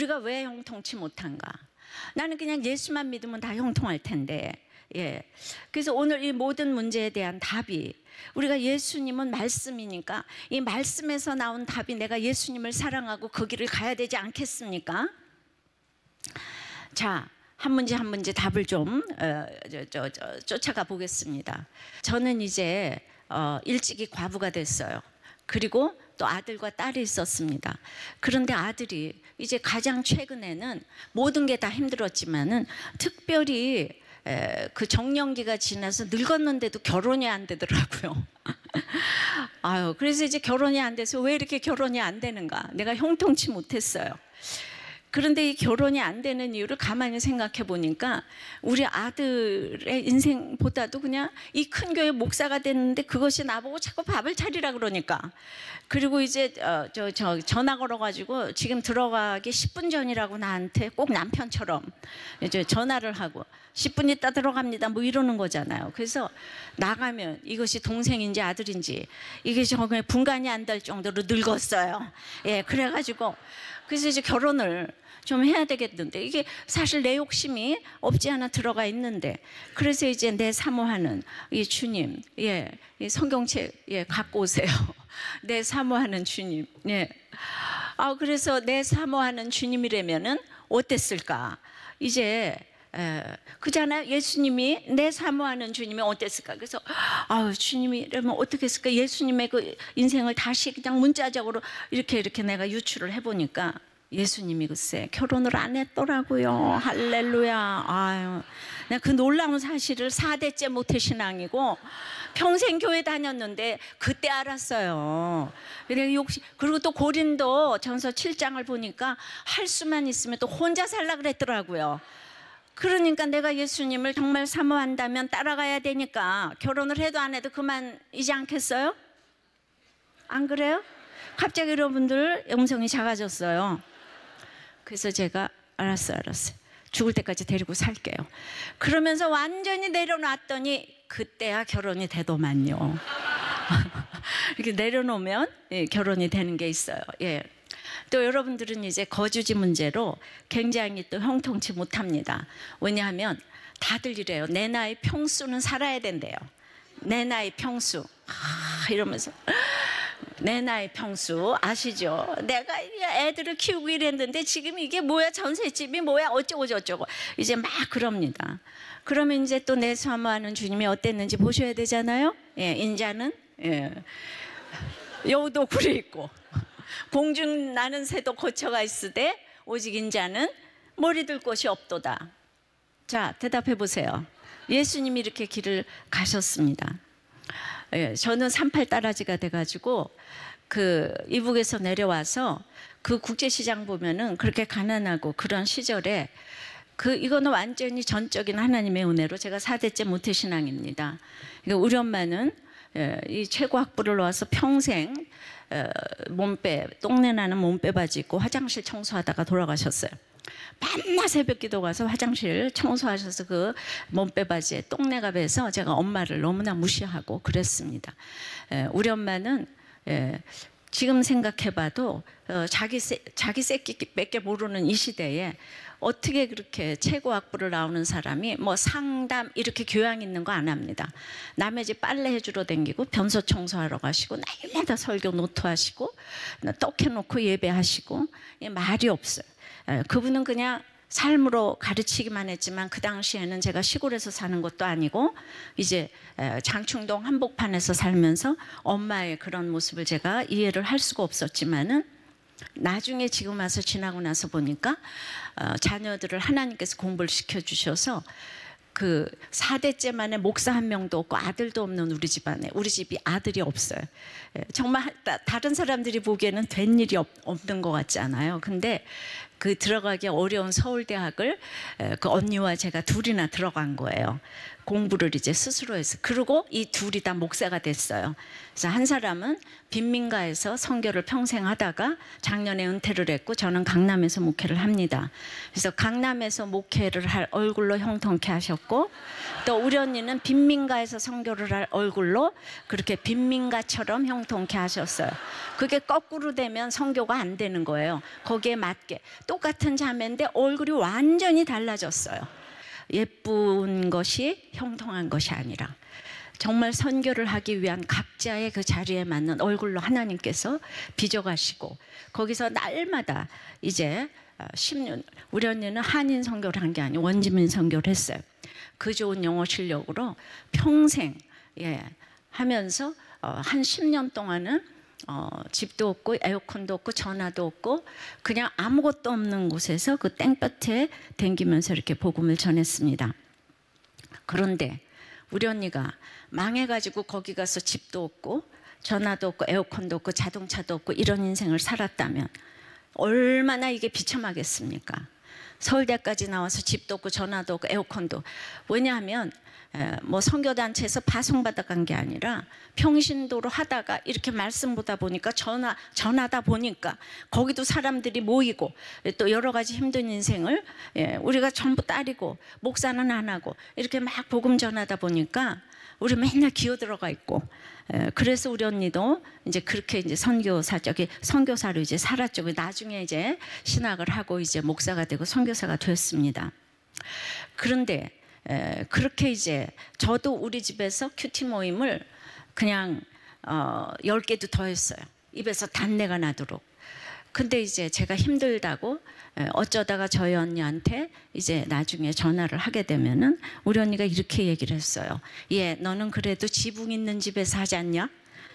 우리가 왜 형통치 못한가? 나는 그냥 예수만 믿으면 다 형통할 텐데. 예. 그래서 오늘 이 모든 문제에 대한 답이, 우리가 예수님은 말씀이니까 이 말씀에서 나온 답이 내가 예수님을 사랑하고 그 길을 가야 되지 않겠습니까? 자, 한 문제 한 문제 답을 좀 쫓아가 보겠습니다. 저는 이제 일찍이 과부가 됐어요. 그리고 또 아들과 딸이 있었습니다. 그런데 아들이 이제 가장 최근에는 모든 게 다 힘들었지만은 특별히 그 정년기가 지나서 늙었는데도 결혼이 안 되더라고요. 아유, 그래서 이제 결혼이 안 돼서 왜 이렇게 결혼이 안 되는가? 내가 형통치 못했어요. 그런데 이 결혼이 안 되는 이유를 가만히 생각해 보니까 우리 아들의 인생보다도 그냥 이 큰 교회 목사가 됐는데 그것이 나보고 자꾸 밥을 차리라 그러니까. 그리고 이제 전화 걸어가지고 지금 들어가기 10분 전이라고 나한테 꼭 남편처럼 이제 전화를 하고 10분 있다 들어갑니다 뭐 이러는 거잖아요. 그래서 나가면 이것이 동생인지 아들인지 이게 정말 분간이 안 될 정도로 늙었어요. 예, 그래가지고 그래서 이제 결혼을 좀 해야 되겠는데 이게 사실 내 욕심이 없지 않아 들어가 있는데, 그래서 이제 내 사모하는 이 주님, 예, 이 성경책 갖고 오세요. 내 사모하는 주님, 예. 그래서 내 사모하는 주님이라면은 어땠을까? 이제 그잖아요. 예수님이 내 사모하는 주님이 어땠을까? 그래서 주님이라면 어떻게 했을까? 예수님의 그 인생을 다시 그냥 문자적으로 이렇게 내가 유추를 해보니까 예수님이 글쎄 결혼을 안 했더라고요. 할렐루야. 아유, 내가 그 놀라운 사실을 4대째 모태신앙이고 평생 교회 다녔는데 그때 알았어요. 그리고 또 고린도 전서 7장을 보니까 할 수만 있으면 또 혼자 살라 그랬더라고요. 그러니까 내가 예수님을 정말 사모한다면 따라가야 되니까 결혼을 해도 안 해도 그만이지 않겠어요? 안 그래요? 갑자기 여러분들 음성이 작아졌어요. 그래서 제가 알았어요. 죽을 때까지 데리고 살게요. 그러면서 완전히 내려놨더니 그때야 결혼이 되더만요. 이렇게 내려놓으면 결혼이 되는 게 있어요. 예. 또 여러분들은 이제 거주지 문제로 굉장히 또 형통치 못합니다. 왜냐하면 다들 이래요. 내 나이 평수는 살아야 된대요. 내 나이 평수. 이러면서 내 나이 평수 아시죠? 내가 애들을 키우고 이랬는데 지금 이게 뭐야, 전셋집이 뭐야, 어쩌고 저쩌고 이제 막 그럽니다. 그러면 이제 또 내 사모하는 주님이 어땠는지 보셔야 되잖아요. 예, 인자는 여우도 굴에 있고 공중 나는 새도 거처가 있으되 오직 인자는 머리 둘 곳이 없도다. 자, 대답해 보세요. 예수님이 이렇게 길을 가셨습니다. 예, 저는 38 따라지가 돼가지고 그 이북에서 내려와서 그 국제시장 보면은 그렇게 가난하고 그런 시절에 이거는 완전히 전적인 하나님의 은혜로 제가 4대째 모태신앙입니다. 그러니까 우리 엄마는 이 최고학부를 나와서 평생 똥내 나는 몸빼 바지 입고 화장실 청소하다가 돌아가셨어요. 밤낮 새벽 기도 가서 화장실 청소하셔서 그 몸빼 바지에 똥내가 배서 제가 엄마를 너무나 무시하고 그랬습니다. 우리 엄마는 지금 생각해봐도 자기 새끼밖에 모르는 이 시대에 어떻게 그렇게 최고학부를 나오는 사람이 뭐 상담 이렇게 교양 있는 거 안 합니다. 남의 집 빨래 해주러 다니고 변소 청소하러 가시고 날마다 설교 노트하시고 떡 해놓고 예배하시고 말이 없어요. 그분은 그냥 삶으로 가르치기만 했지만 그 당시에는 제가 시골에서 사는 것도 아니고 이제 장충동 한복판에서 살면서 엄마의 그런 모습을 제가 이해를 할 수가 없었지만은 나중에 지금 와서 지나고 나서 보니까 자녀들을 하나님께서 공부를 시켜주셔서 그 4대째 만에 목사 한 명도 없고 아들도 없는 우리 집안에, 우리 집이 아들이 없어요. 정말 다른 사람들이 보기에는 된 일이 없는 것 같지 않아요. 근데 그 들어가기 어려운 서울대학을 그 언니와 제가 둘이나 들어간 거예요. 공부를 이제 스스로 해서. 그리고 이 둘이 다 목사가 됐어요. 그래서 한 사람은 빈민가에서 선교를 평생 하다가 작년에 은퇴를 했고 저는 강남에서 목회를 합니다. 그래서 강남에서 목회를 할 얼굴로 형통케 하셨고 또 우리 언니는 빈민가에서 선교를 할 얼굴로 그렇게 빈민가처럼 형통케 하셨어요. 그게 거꾸로 되면 선교가 안 되는 거예요. 거기에 맞게. 똑같은 자매인데 얼굴이 완전히 달라졌어요. 예쁜 것이 형통한 것이 아니라 정말 선교를 하기 위한 각자의 그 자리에 맞는 얼굴로 하나님께서 빚어가시고 거기서 날마다 이제 10년, 우리 언니는 한인 선교를 한 게 아니고 원주민 선교를 했어요. 그 좋은 영어 실력으로 평생 하면서 한 10년 동안은 집도 없고 에어컨도 없고 전화도 없고 그냥 아무것도 없는 곳에서 그 땡볕에 댕기면서 이렇게 복음을 전했습니다. 그런데 우리 언니가 망해가지고 거기 가서 집도 없고 전화도 없고 에어컨도 없고 자동차도 없고 이런 인생을 살았다면 얼마나 이게 비참하겠습니까? 서울대까지 나와서 집도 없고 전화도 없고 에어컨도. 왜냐하면 뭐 선교단체에서 파송받아 간 게 아니라 평신도로 하다가 이렇게 말씀 보다 보니까 전하다 보니까 거기도 사람들이 모이고 또 여러 가지 힘든 인생을 우리가 전부 따리고 목사는 안 하고 이렇게 막 복음 전하다 보니까 우리 맨날 기어 들어가 있고 그래서 우리 언니도 이제 그렇게 이제 선교사로 이제 살았죠. 나중에 이제 신학을 하고 이제 목사가 되고 선교사가 됐습니다. 그런데 그렇게 이제 저도 우리 집에서 큐티 모임을 그냥 10개도 더 했어요. 입에서 단내가 나도록. 근데 이제 제가 힘들다고 어쩌다가 저희 언니한테 이제 나중에 전화를 하게 되면은 우리 언니가 이렇게 얘기를 했어요. 너는 그래도 지붕 있는 집에서 하지 않냐?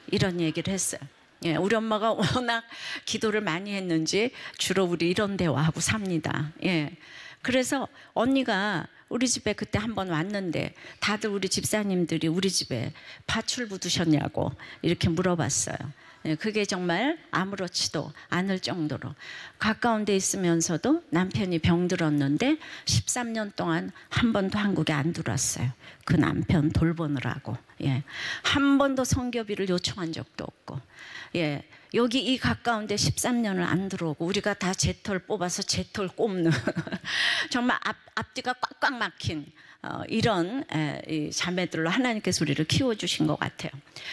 이런 얘기를 했어요. 우리 엄마가 워낙 기도를 많이 했는지 주로 우리 이런 데 와하고 삽니다. 그래서 언니가 우리 집에 그때 한번 왔는데 다들 우리 집사님들이 우리 집에 밧줄 묻으셨냐고 이렇게 물어봤어요. 그게 정말 아무렇지도 않을 정도로 가까운 데 있으면서도 남편이 병들었는데 13년 동안 한 번도 한국에 안 들어왔어요. 그 남편 돌보느라고. 한 번도 선교비를 요청한 적도 없고 여기 이 가까운 데 13년을 안 들어오고 우리가 다 제털 뽑아서 제털 꼽는 정말 앞뒤가 꽉꽉 막힌 이런 이 자매들로 하나님께서 우리를 키워주신 것 같아요.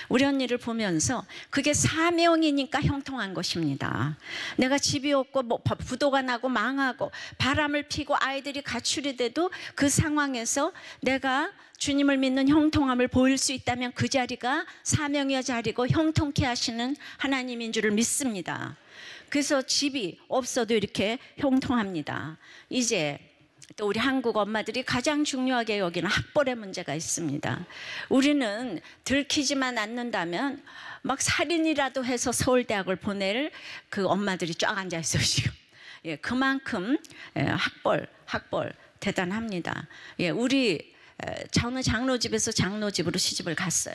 우리 언니를 보면서 그게 사명이니까 형통한 것입니다. 내가 집이 없고 뭐 부도가 나고 망하고 바람을 피고 아이들이 가출이 돼도 그 상황에서 내가 주님을 믿는 형통함을 보일 수 있다면 그 자리가 사명의 자리고 형통케 하시는 하나님인 줄을 믿습니다. 그래서 집이 없어도 이렇게 형통합니다. 이제 또 우리 한국 엄마들이 가장 중요하게 여기는 학벌의 문제가 있습니다. 우리는 들키지만 않는다면 막 살인이라도 해서 서울대학을 보낼 그 엄마들이 쫙 앉아 있어요 지금. 그만큼 학벌 대단합니다. 저는 장로집에서 장로집으로 시집을 갔어요.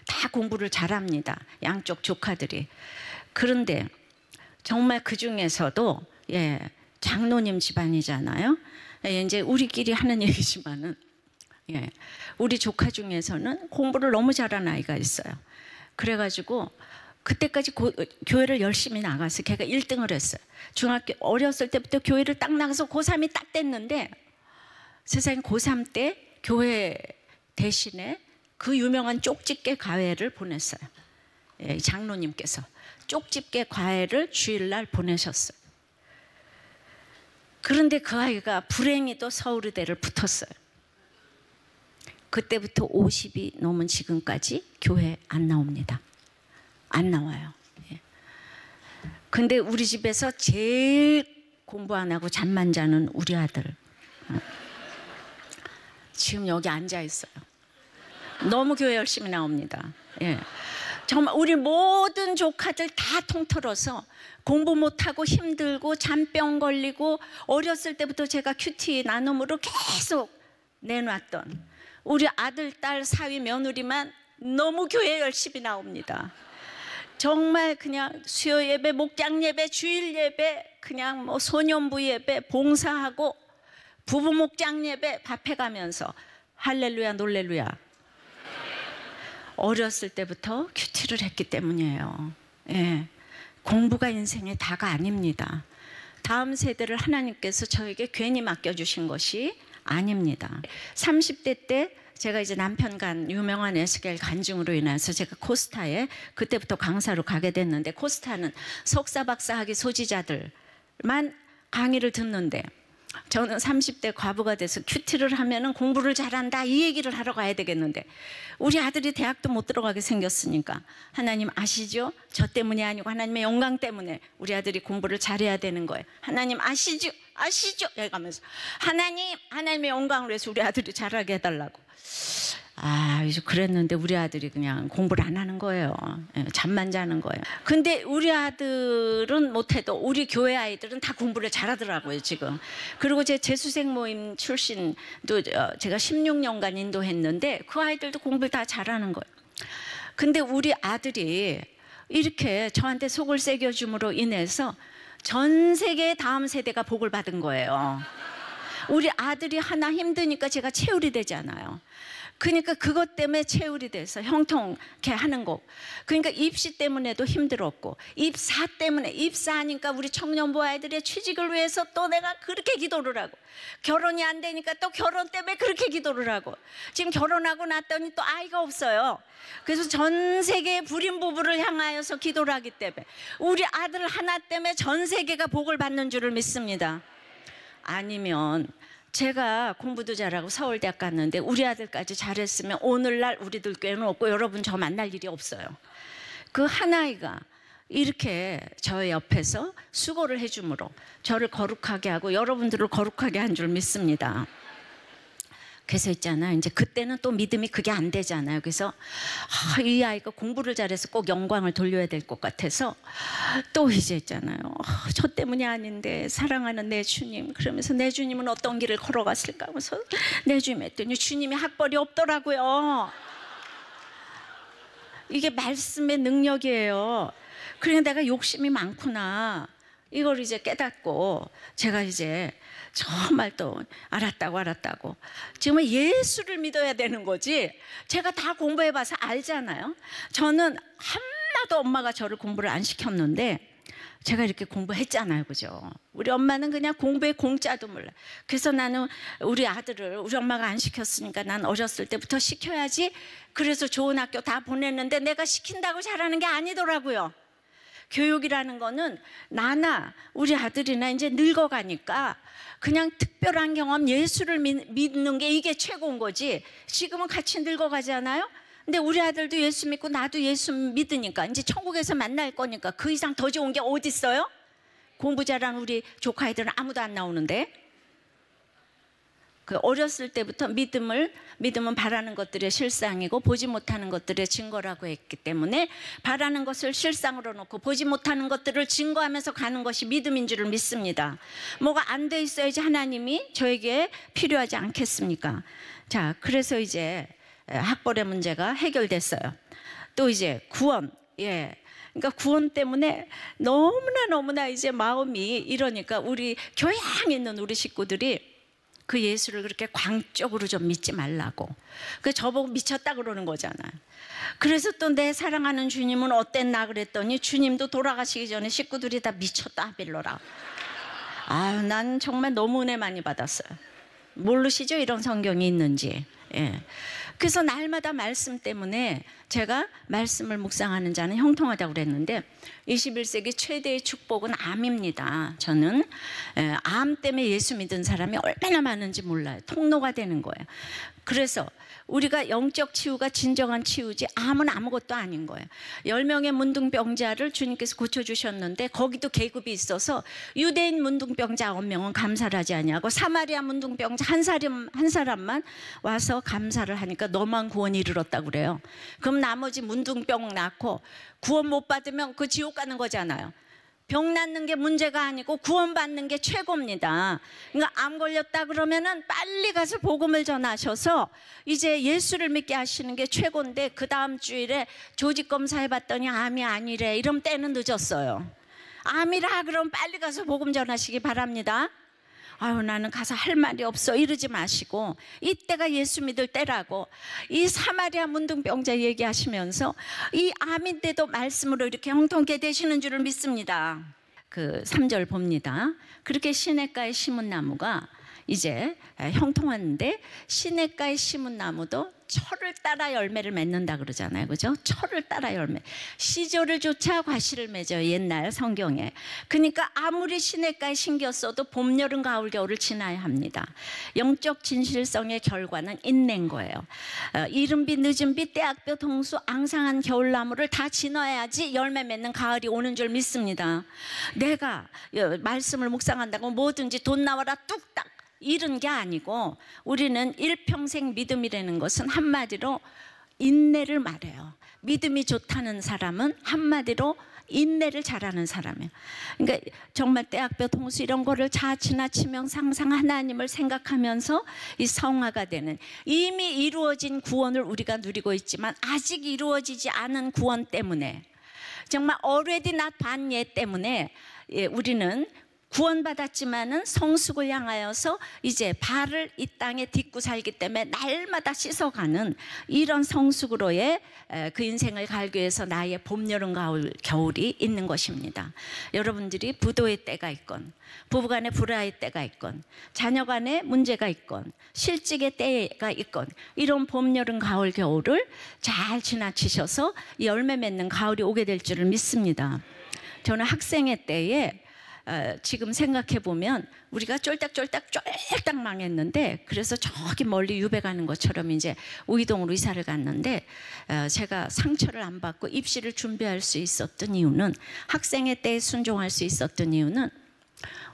다 공부를 잘합니다. 양쪽 조카들이. 그런데 정말 그 중에서도 장로님 집안이잖아요. 이제 우리끼리 하는 얘기지만은 우리 조카 중에서는 공부를 너무 잘하는 아이가 있어요. 그래가지고 그때까지 교회를 열심히 나가서 걔가 1등을 했어요. 중학교 어렸을 때부터 교회를 딱 나가서 고3이 딱 됐는데 세상에 고3 때 교회 대신에 그 유명한 쪽집게 과외를 보냈어요. 장로님께서 쪽집게 과외를 주일날 보내셨어요. 그런데 그 아이가 불행히도 서울의대를 붙었어요. 그때부터 50이 넘은 지금까지 교회 안 나옵니다. 안 나와요. 근데 우리 집에서 제일 공부 안 하고 잠만 자는 우리 아들 지금 여기 앉아 있어요. 너무 교회 열심히 나옵니다. 정말 우리 모든 조카들 다 통틀어서 공부 못하고 힘들고 잔병 걸리고 어렸을 때부터 제가 큐티 나눔으로 계속 내놨던 우리 아들, 딸, 사위, 며느리만 너무 교회 열심히 나옵니다. 정말 그냥 수요 예배, 목장 예배, 주일 예배, 그냥 뭐 소년부 예배 봉사하고 부부 목장 예배 밥해가면서 할렐루야 놀렐루야. 어렸을 때부터 큐티를 했기 때문이에요. 공부가 인생의 다가 아닙니다. 다음 세대를 하나님께서 저에게 괜히 맡겨주신 것이 아닙니다. 30대 때 제가 이제 남편 간 유명한 에스겔 간증으로 인해서 제가 코스타에 그때부터 강사로 가게 됐는데 코스타는 석사 박사학위 소지자들만 강의를 듣는데 저는 30대 과부가 돼서 큐티를 하면은 공부를 잘한다 이 얘기를 하러 가야 되겠는데 우리 아들이 대학도 못 들어가게 생겼으니까 하나님 아시죠? 저 때문이 아니고 하나님의 영광 때문에 우리 아들이 공부를 잘해야 되는 거예요. 하나님 아시죠? 아시죠? 이러면서 하나님의 영광을 위해서 우리 아들이 잘하게 해달라고. 이제 그랬는데 우리 아들이 그냥 공부를 안 하는 거예요. 잠만 자는 거예요. 근데 우리 아들은 못해도 우리 교회 아이들은 다 공부를 잘하더라고요 지금. 그리고 제 재수생 모임 출신도 제가 16년간 인도했는데 그 아이들도 공부를 다 잘하는 거예요. 근데 우리 아들이 이렇게 저한테 속을 새겨줌으로 인해서 전 세계의 다음 세대가 복을 받은 거예요. 우리 아들이 하나 힘드니까 제가 채울이 되잖아요. 그러니까 그것 때문에 채울이 돼서 형통케 하는 거. 그러니까 입시 때문에도 힘들었고 입사하니까 우리 청년부 아이들의 취직을 위해서 또 내가 그렇게 기도를 하고 결혼이 안 되니까 또 결혼 때문에 그렇게 기도를 하고 지금 결혼하고 났더니 또 아이가 없어요. 그래서 전 세계의 불임 부부를 향하여서 기도를 하기 때문에 우리 아들 하나 때문에 전 세계가 복을 받는 줄을 믿습니다. 아니면 제가 공부도 잘하고 서울대학 갔는데 우리 아들까지 잘했으면 오늘날 우리들 교회는 없고 여러분 저 만날 일이 없어요. 그 한 아이가 이렇게 저 옆에서 수고를 해줌으로 저를 거룩하게 하고 여러분들을 거룩하게 한 줄 믿습니다. 그래서 있잖아요. 이제 그때는 또 믿음이 그게 안 되잖아요. 그래서 이 아이가 공부를 잘해서 꼭 영광을 돌려야 될 것 같아서 또 이제 있잖아요. 저 때문이 아닌데 사랑하는 내 주님. 그러면서 내 주님은 어떤 길을 걸어갔을까 하면서 내 주님 했더니 주님이 학벌이 없더라고요. 이게 말씀의 능력이에요. 그러니까 내가 욕심이 많구나. 이걸 이제 깨닫고 제가 이제 정말 또 알았다고 지금은 예수를 믿어야 되는 거지. 제가 다 공부해봐서 알잖아요. 저는 한마도 엄마가 저를 공부를 안 시켰는데 제가 이렇게 공부했잖아요. 그죠? 우리 엄마는 그냥 공부에 공짜도 몰라. 그래서 나는 우리 아들을 우리 엄마가 안 시켰으니까 난 어렸을 때부터 시켜야지. 그래서 좋은 학교 다 보냈는데 내가 시킨다고 잘하는 게 아니더라고요. 교육이라는 거는 나나 우리 아들이나 이제 늙어가니까 그냥 특별한 경험 예수를 믿는 게 이게 최고인 거지. 지금은 같이 늙어가잖아요. 근데 우리 아들도 예수 믿고 나도 예수 믿으니까 이제 천국에서 만날 거니까 그 이상 더 좋은 게 어디 있어요? 공부 잘한 우리 조카애들은 아무도 안 나오는데. 그 어렸을 때부터 믿음은 바라는 것들의 실상이고 보지 못하는 것들의 증거라고 했기 때문에 바라는 것을 실상으로 놓고 보지 못하는 것들을 증거하면서 가는 것이 믿음인 줄을 믿습니다. 뭐가 안 돼 있어야지 하나님이 저에게 필요하지 않겠습니까? 자, 그래서 이제 학벌의 문제가 해결됐어요. 또 이제 구원, 그러니까 구원 때문에 너무나 이제 마음이 이러니까 우리 교양 있는 우리 식구들이 그 예수를 그렇게 광적으로 좀 믿지 말라고. 그 저보고 미쳤다 그러는 거잖아요. 그래서 또 내 사랑하는 주님은 어땠나 그랬더니 주님도 돌아가시기 전에 식구들이 다 미쳤다 빌러라. 난 정말 너무 은혜 많이 받았어요. 모르시죠? 이런 성경이 있는지. 그래서 날마다 말씀 때문에 제가 말씀을 묵상하는 자는 형통하다고 그랬는데 21세기 최대의 축복은 암입니다. 저는 암 때문에 예수 믿은 사람이 얼마나 많은지 몰라요. 통로가 되는 거예요. 그래서 우리가 영적 치유가 진정한 치유지 암은 아무것도 아닌 거예요. 10명의 문둥병자를 주님께서 고쳐주셨는데 거기도 계급이 있어서 유대인 문둥병자 9명은 감사를 하지 아니하고 사마리아 문둥병자 한 사람만 와서 감사를 하니까 너만 구원이 이르렀다고 그래요. 그럼 나머지 문둥병 낳고 구원 못 받으면 그 지옥 가는 거잖아요. 병 낫는 게 문제가 아니고 구원받는 게 최고입니다. 그러니까 암 걸렸다 그러면은 빨리 가서 복음을 전하셔서 이제 예수를 믿게 하시는 게 최고인데 그 다음 주일에 조직 검사해봤더니 암이 아니래. 이러면 때는 늦었어요. 암이라 그럼 빨리 가서 복음 전하시기 바랍니다. 나는 가서 할 말이 없어 이러지 마시고 이때가 예수 믿을 때라고. 이 사마리아 문둥병자 얘기하시면서 이 암인데도 말씀으로 이렇게 형통케 되시는 줄을 믿습니다. 그 3절 봅니다. 그렇게 시냇가에 심은 나무가 이제 형통하는데, 시냇가에 심은 나무도 철을 따라 열매를 맺는다 그러잖아요, 그죠? 철을 따라 열매. 시조를 쫓아 과실을 맺어요, 옛날 성경에. 그러니까 아무리 시냇가에 심겼어도 봄, 여름, 가을, 겨울을 지나야 합니다. 영적 진실성의 결과는 인내인 거예요. 이른 비 늦은 비 때악볕 홍수 앙상한 겨울나무를 다 지나야지 열매 맺는 가을이 오는 줄 믿습니다. 내가 말씀을 묵상한다고 뭐든지 돈 나와라 뚝딱 이런 게 아니고, 우리는 일평생 믿음이라는 것은 한마디로 인내를 말해요. 믿음이 좋다는 사람은 한마디로 인내를 잘하는 사람이에요. 그러니까 정말 때악볕 홍수 이런 거를 지나치며 항상 하나님을 생각하면서 이 성화가 되는, 이미 이루어진 구원을 우리가 누리고 있지만 아직 이루어지지 않은 구원 때문에, 정말 already not done yet 때문에 우리는 구원받았지만은 성숙을 향하여서 이제 발을 이 땅에 딛고 살기 때문에 날마다 씻어가는 이런 성숙으로의 그 인생을 갈기 위해서 나의 봄, 여름, 가을, 겨울이 있는 것입니다. 여러분들이 부도의 때가 있건, 부부간에 불화의 때가 있건, 자녀간에 문제가 있건, 실직의 때가 있건, 이런 봄, 여름, 가을, 겨울을 잘 지나치셔서 열매 맺는 가을이 오게 될 줄을 믿습니다. 저는 학생의 때에 지금 생각해 보면 우리가 쫄딱 망했는데, 그래서 저기 멀리 유배 가는 것처럼 이제 우이동으로 이사를 갔는데, 제가 상처를 안 받고 입시를 준비할 수 있었던 이유는, 학생의 때에 순종할 수 있었던 이유는,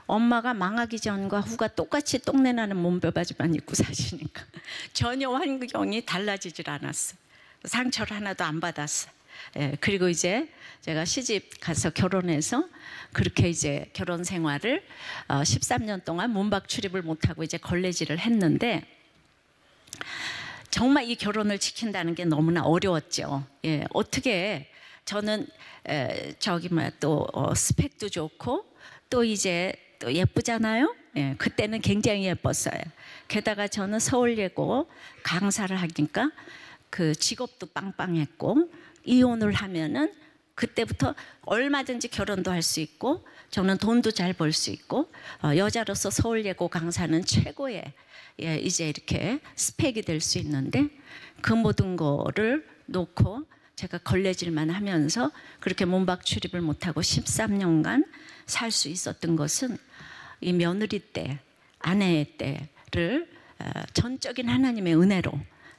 엄마가 망하기 전과 후가 똑같이 똥내나는 몸빼바지만 입고 사시니까 전혀 환경이 달라지질 않았어. 상처를 하나도 안 받았어. 그리고 이제 제가 시집 가서 결혼해서 그렇게 이제 결혼 생활을 13년 동안 문박 출입을 못하고 이제 걸레질을 했는데, 정말 이 결혼을 지킨다는 게 너무나 어려웠죠. 어떻게 저는 또 스펙도 좋고 또 이제 또 예쁘잖아요. 그때는 굉장히 예뻤어요. 게다가 저는 서울예고 강사를 하니까 그 직업도 빵빵했고, 이혼을 하면은 그때부터 얼마든지 결혼도 할 수 있고, 저는 돈도 잘 벌 수 있고, 여자로서 서울예고 강사는 최고의 이제 이렇게 스펙이 될 수 있는데, 그 모든 거를 놓고 제가 걸레질만 하면서 그렇게 문박 출입을 못하고 13년간 살 수 있었던 것은 이 며느리 때, 아내의 때를 전적인 하나님의 은혜로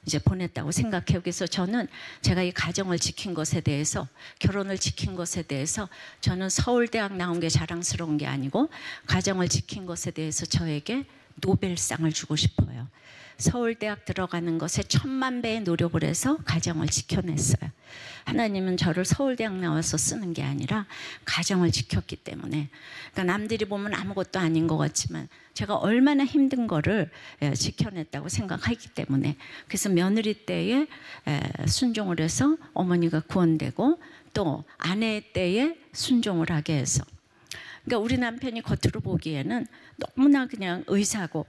이제 보냈다고 생각해요. 그래서 저는 제가 이 가정을 지킨 것에 대해서, 결혼을 지킨 것에 대해서 저는 서울대학 나온 게 자랑스러운 게 아니고, 가정을 지킨 것에 대해서 저에게 노벨상을 주고 싶어요. 서울대학 들어가는 것에 1000만 배의 노력을 해서 가정을 지켜냈어요. 하나님은 저를 서울대학 나와서 쓰는 게 아니라 가정을 지켰기 때문에, 그러니까 남들이 보면 아무것도 아닌 것 같지만 제가 얼마나 힘든 거를 지켜냈다고 생각하기 때문에, 그래서 며느리 때에 순종을 해서 어머니가 구원되고, 또 아내 때에 순종을 하게 해서, 그러니까 우리 남편이 겉으로 보기에는 너무나 그냥 의사고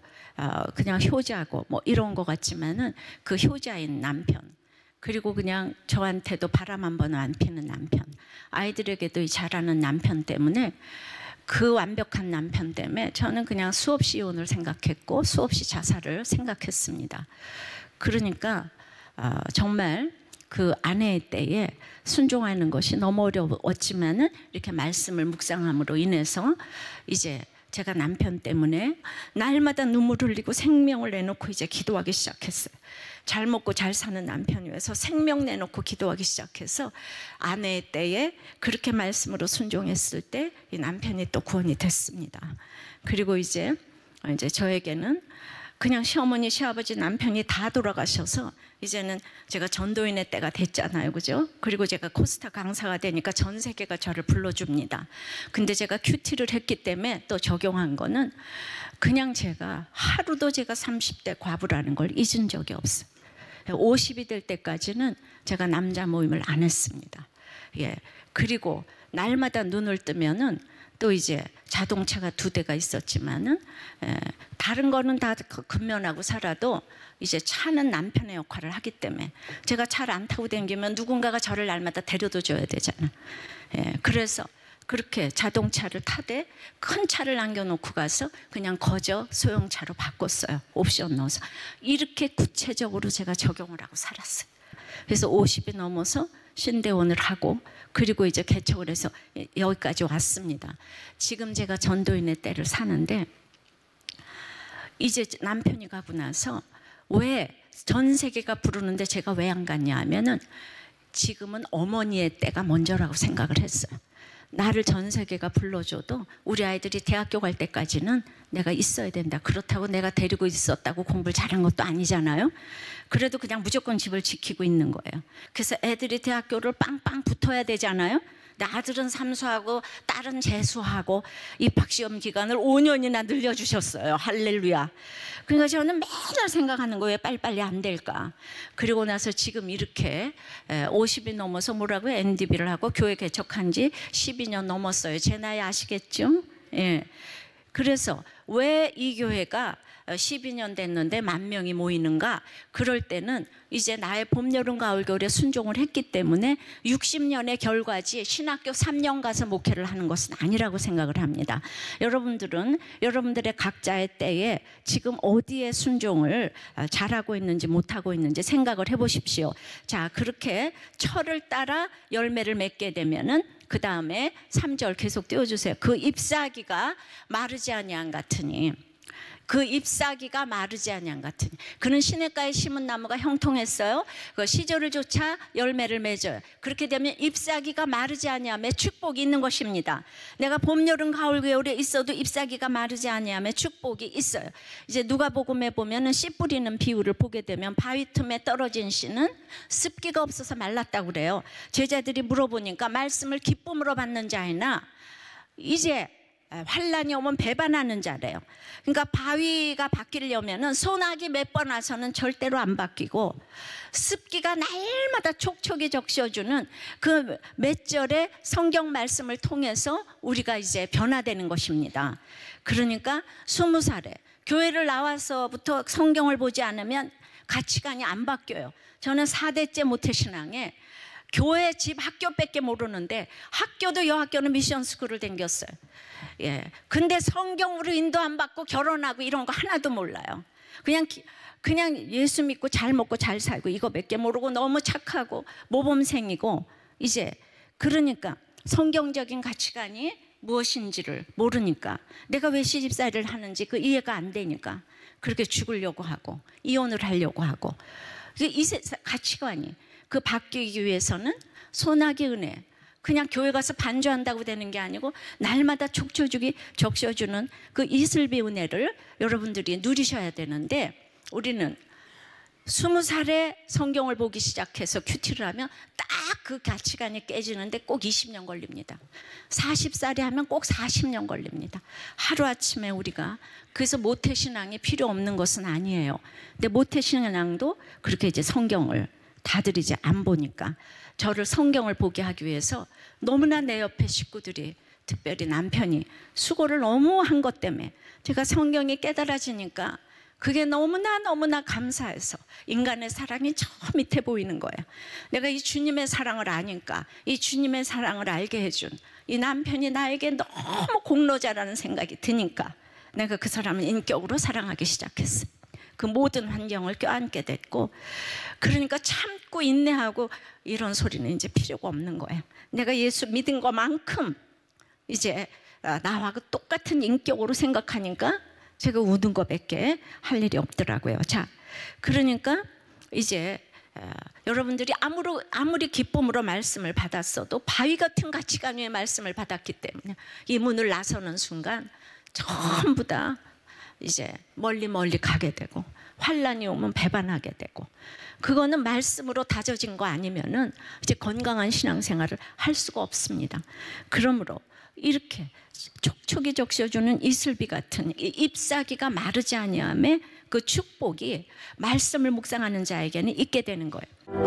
그냥 효자고 뭐 이런 것 같지만은, 그 효자인 남편, 그리고 그냥 저한테도 바람 한 번은 안 피는 남편, 아이들에게도 잘하는 남편 때문에, 그 완벽한 남편 때문에 저는 그냥 수없이 이혼을 생각했고 수없이 자살을 생각했습니다. 그러니까 정말 그 아내의 때에 순종하는 것이 너무 어려웠지만은, 이렇게 말씀을 묵상함으로 인해서 이제 제가 남편 때문에 날마다 눈물을 흘리고 생명을 내놓고 이제 기도하기 시작했어요. 잘 먹고 잘 사는 남편을 위해서 생명 내놓고 기도하기 시작해서, 아내의 때에 그렇게 말씀으로 순종했을 때 이 남편이 또 구원이 됐습니다. 그리고 이제 저에게는 그냥 시어머니, 시아버지, 남편이 다 돌아가셔서 이제는 제가 전도인의 때가 됐잖아요, 그죠? 그리고 제가 코스타 강사가 되니까 전 세계가 저를 불러줍니다. 근데 제가 큐티를 했기 때문에 또 적용한 거는, 그냥 제가 하루도 제가 30대 과부라는 걸 잊은 적이 없어요. 50이 될 때까지는 제가 남자 모임을 안 했습니다. 그리고 날마다 눈을 뜨면은 또 이제 자동차가 2대가 있었지만은, 다른 거는 다 근면하고 살아도 이제 차는 남편의 역할을 하기 때문에, 제가 차를 안 타고 다니면 누군가가 저를 날마다 데려다 줘야 되잖아. 그래서 그렇게 자동차를 타되 큰 차를 남겨놓고 가서 그냥 거저 소형차로 바꿨어요. 옵션 넣어서. 이렇게 구체적으로 제가 적용을 하고 살았어요. 그래서 50이 넘어서 신대원을 하고 그리고 이제 개척을 해서 여기까지 왔습니다. 지금 제가 전도인의 때를 사는데 이제 남편이 가고 나서 왜 전 세계가 부르는데 제가 왜 안 갔냐 하면은 지금은 어머니의 때가 먼저라고 생각을 했어요. 나를 전 세계가 불러줘도 우리 아이들이 대학교 갈 때까지는 내가 있어야 된다. 그렇다고 내가 데리고 있었다고 공부를 잘한 것도 아니잖아요. 그래도 그냥 무조건 집을 지키고 있는 거예요. 그래서 애들이 대학교를 빵빵 붙어야 되잖아요. 근데 아들은 삼수하고 딸은 재수하고 입학시험 기간을 5년이나 늘려주셨어요. 할렐루야. 그러니까 저는 매일 생각하는 거예요. 왜 빨리빨리 안 될까. 그리고 나서 지금 이렇게 50이 넘어서 뭐라고요? NDB를 하고 교회 개척한 지 12년 넘었어요. 제 나이 아시겠죠? 예. 그래서 왜 이 교회가 12년 됐는데 10,000명이 모이는가? 그럴 때는 이제 나의 봄, 여름, 가을, 겨울에 순종을 했기 때문에 60년의 결과지 신학교 3년 가서 목회를 하는 것은 아니라고 생각을 합니다. 여러분들은 여러분들의 각자의 때에 지금 어디에 순종을 잘하고 있는지 못하고 있는지 생각을 해보십시오. 자, 그렇게 철을 따라 열매를 맺게 되면은 그 다음에 3절 계속 띄워주세요. 그 잎사귀가 마르지 아니한 같으니, 그 잎사귀가 마르지 아니한 같으니, 그는 시냇가에 심은 나무가 형통했어요. 그 시절을 쫓아 열매를 맺어요. 그렇게 되면 잎사귀가 마르지 아니함에 축복이 있는 것입니다. 내가 봄, 여름, 가을, 겨울에 있어도 잎사귀가 마르지 아니함에 축복이 있어요. 이제 누가복음에 보면은 씨 뿌리는 비유를 보게 되면 바위 틈에 떨어진 씨는 습기가 없어서 말랐다고 그래요. 제자들이 물어보니까 말씀을 기쁨으로 받는 자이나 이제 환란이 오면 배반하는 자래요. 그러니까 바위가 바뀌려면은 소나기 몇 번 와서는 절대로 안 바뀌고 습기가 날마다 촉촉이 적셔주는 그 몇 절의 성경 말씀을 통해서 우리가 이제 변화되는 것입니다. 그러니까 20살에 교회를 나와서부터 성경을 보지 않으면 가치관이 안 바뀌어요. 저는 4대째 모태신앙에 교회, 집, 학교밖에 모르는데 학교도 여학교는 미션스쿨을 다녔어요. 예. 근데 성경으로 인도 안 받고 결혼하고 이런 거 하나도 몰라요. 그냥 예수 믿고 잘 먹고 잘 살고 이거밖에 모르고 너무 착하고 모범생이고 이제 그러니까 성경적인 가치관이 무엇인지를 모르니까 내가 왜 시집살이를 하는지 그 이해가 안 되니까 그렇게 죽으려고 하고 이혼을 하려고 하고 이 가치관이 그 바뀌기 위해서는 소나기 은혜 그냥 교회 가서 반주한다고 되는 게 아니고 날마다 촉촉이 적셔주는 그 이슬비 은혜를 여러분들이 누리셔야 되는데 우리는 20살에 성경을 보기 시작해서 큐티를 하면 딱 그 가치관이 깨지는데 꼭 20년 걸립니다. 40살에 하면 꼭 40년 걸립니다. 하루아침에 우리가 그래서 모태신앙이 필요 없는 것은 아니에요. 근데 모태신앙도 그렇게 이제 성경을 다들 이제 안 보니까 저를 성경을 보게 하기 위해서 너무나 내 옆에 식구들이 특별히 남편이 수고를 너무 한 것 때문에 제가 성경이 깨달아지니까 그게 너무나 감사해서 인간의 사랑이 저 밑에 보이는 거예요. 내가 이 주님의 사랑을 아니까 이 주님의 사랑을 알게 해준 이 남편이 나에게 너무 공로자라는 생각이 드니까 내가 그 사람을 인격으로 사랑하기 시작했어요. 그 모든 환경을 껴안게 됐고 그러니까 참고 인내하고 이런 소리는 이제 필요가 없는 거예요. 내가 예수 믿은 것만큼 이제 나와 똑같은 인격으로 생각하니까 제가 우는 것밖에 할 일이 없더라고요. 자, 그러니까 이제 여러분들이 아무리 기쁨으로 말씀을 받았어도 바위 같은 가치관의 말씀을 받았기 때문에 이 문을 나서는 순간 전부 다 이제 멀리 가게 되고 환란이 오면 배반하게 되고 그거는 말씀으로 다져진 거 아니면은 이제 건강한 신앙생활을 할 수가 없습니다. 그러므로 이렇게 촉촉이 적셔주는 이슬비 같은 이 잎사귀가 마르지 아니함에 그 축복이 말씀을 묵상하는 자에게는 있게 되는 거예요.